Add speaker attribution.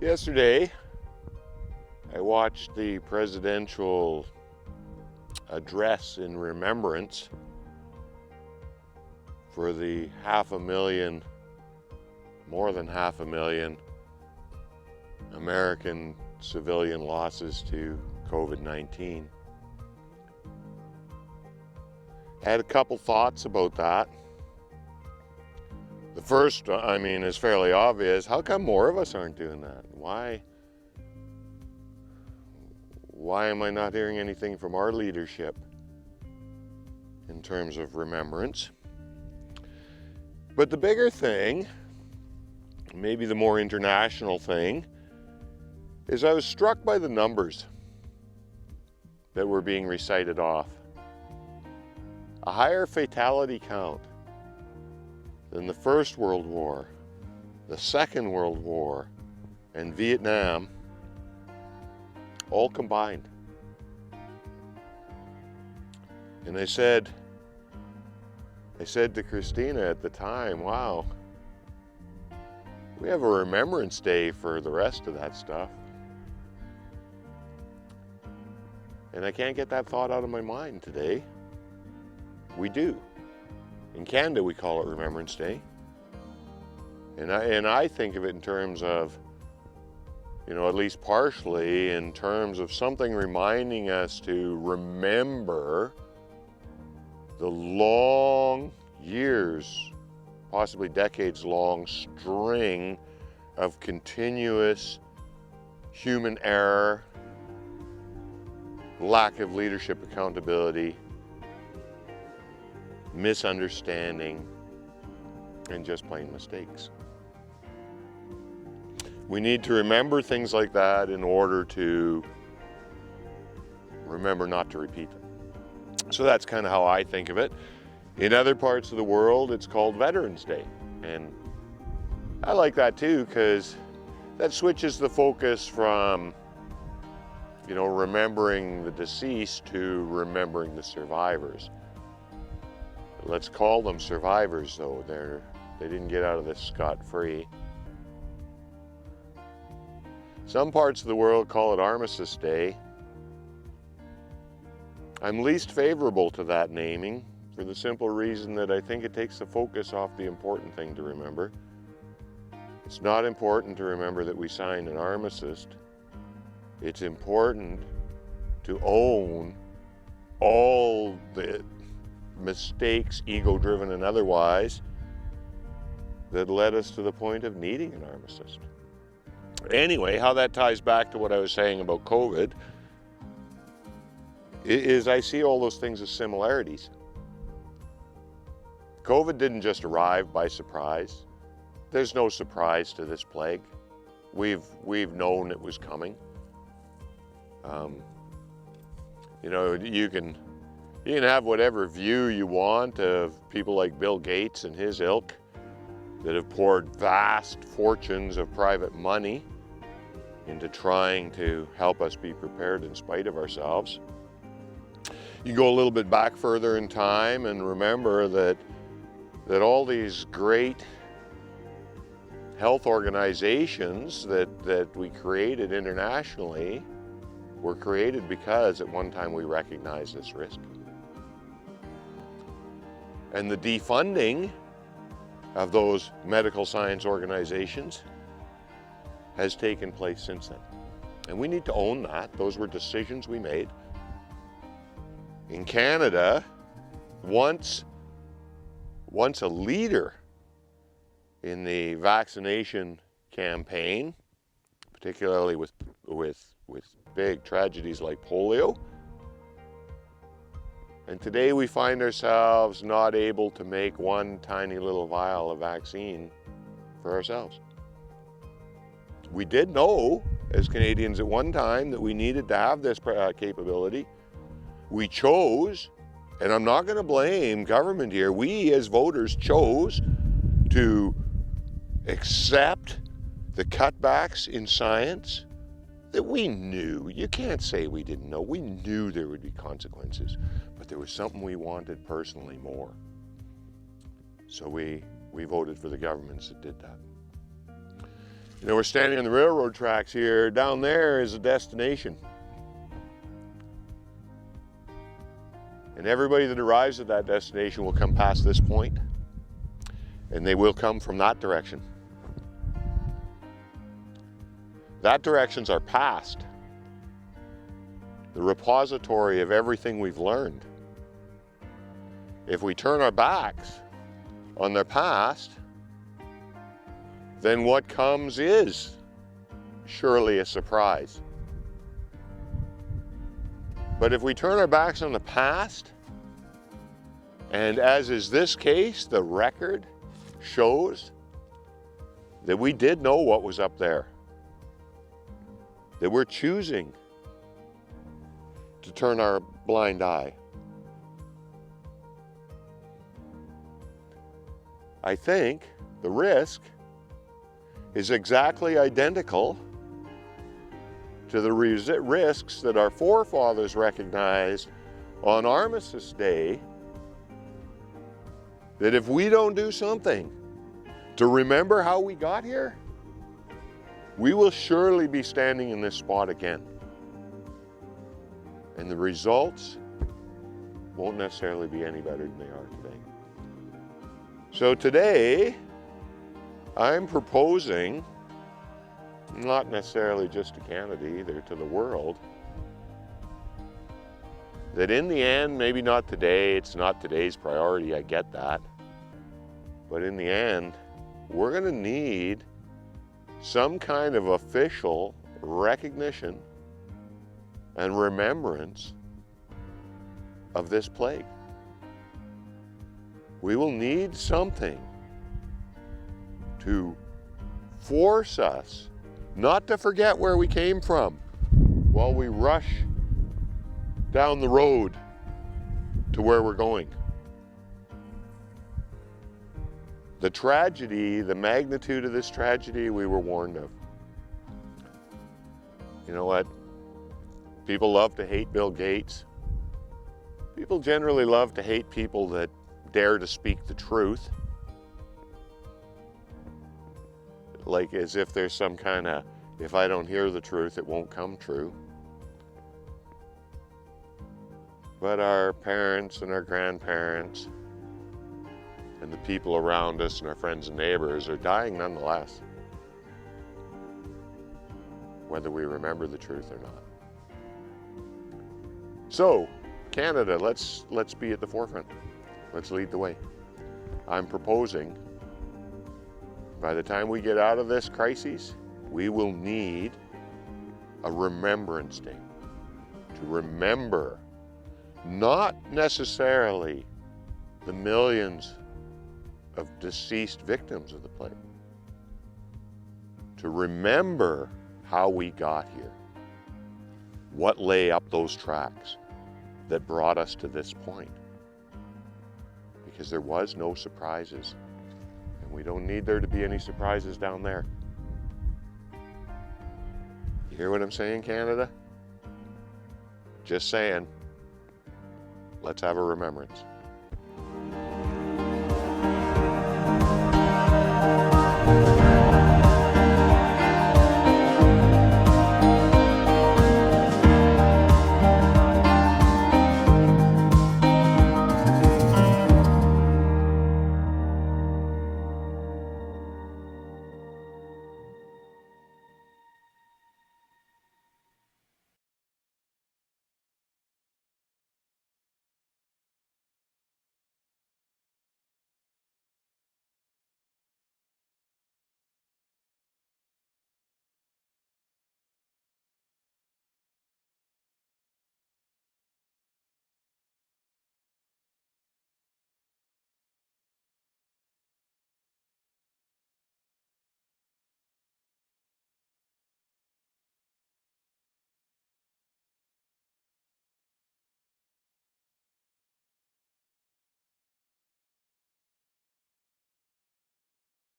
Speaker 1: Yesterday, I watched the presidential address in Remembrance for the more than half a million American civilian losses to COVID-19. I had a couple thoughts about that. The first, is fairly obvious. How come more of us aren't doing that? Why am I not hearing anything from our leadership in terms of remembrance? But the bigger thing, maybe the more international thing, is I was struck by the numbers that were being recited off. A higher fatality count than the First World War, the Second World War, and Vietnam, all combined. And I said to Christina at the time, wow, we have a Remembrance Day for the rest of that stuff. And I can't get that thought out of my mind today. We do. In Canada, we call it Remembrance Day. And I think of it in terms of, at least partially, in terms of something reminding us to remember the long years, possibly decades-long string of continuous human error, lack of leadership accountability, misunderstanding, and just plain mistakes. We need to remember things like that in order to remember not to repeat them. So that's kind of how I think of it. In other parts of the world, it's called Veterans Day. And I like that too, because that switches the focus from, remembering the deceased to remembering the survivors. Let's call them survivors, though. They didn't get out of this scot-free. Some parts of the world call it Armistice Day. I'm least favorable to that naming for the simple reason that I think it takes the focus off the important thing to remember. It's not important to remember that we signed an armistice. It's important to own all the mistakes, ego-driven and otherwise, that led us to the point of needing an armistice. Anyway, how that ties back to what I was saying about COVID is I see all those things as similarities. COVID didn't just arrive by surprise. There's no surprise to this plague. We've known it was coming. You can have whatever view you want of people like Bill Gates and his ilk that have poured vast fortunes of private money into trying to help us be prepared in spite of ourselves. You go a little bit back further in time and remember that all these great health organizations that we created internationally were created because at one time we recognized this risk. And the defunding of those medical science organizations has taken place since then. And we need to own that. Those were decisions we made. In Canada, once a leader in the vaccination campaign, particularly with big tragedies like polio, and today we find ourselves not able to make one tiny little vial of vaccine for ourselves. We did know, as Canadians at one time, that we needed to have this capability. We chose, and I'm not going to blame government here, we as voters chose to accept the cutbacks in science that we knew. You can't say we didn't know. We knew there would be consequences, but there was something we wanted personally more. So we voted for the governments that did that. You know, we're standing on the railroad tracks here. Down there is a destination. And everybody that arrives at that destination will come past this point, and they will come from that direction. That direction's our past, the repository of everything we've learned. If we turn our backs on their past, then what comes is surely a surprise. But if we turn our backs on the past, and as is this case, the record shows that we did know what was up there, that we're choosing to turn our blind eye. I think the risk is exactly identical to the risks that our forefathers recognized on Armistice Day, that if we don't do something to remember how we got here, we will surely be standing in this spot again. And the results won't necessarily be any better than they are today. So today, I'm proposing, not necessarily just to Canada either, to the world, that in the end, maybe not today, it's not today's priority, I get that, but in the end, we're going to need some kind of official recognition and remembrance of this plague. We will need something to force us not to forget where we came from while we rush down the road to where we're going. The tragedy, the magnitude of this tragedy, we were warned of. You know what? People love to hate Bill Gates. People generally love to hate people that dare to speak the truth. Like as if there's some kind of, if I don't hear the truth, it won't come true. But our parents and our grandparents and the people around us and our friends and neighbors are dying nonetheless, whether we remember the truth or not. So, Canada, let's be at the forefront. Let's lead the way. I'm proposing, by the time we get out of this crisis, we will need a Remembrance Day to remember not necessarily the millions of deceased victims of the plague, to remember how we got here, what lay up those tracks that brought us to this point. Because there was no surprises, and we don't need there to be any surprises down there. You hear what I'm saying, Canada? Just saying, let's have a remembrance.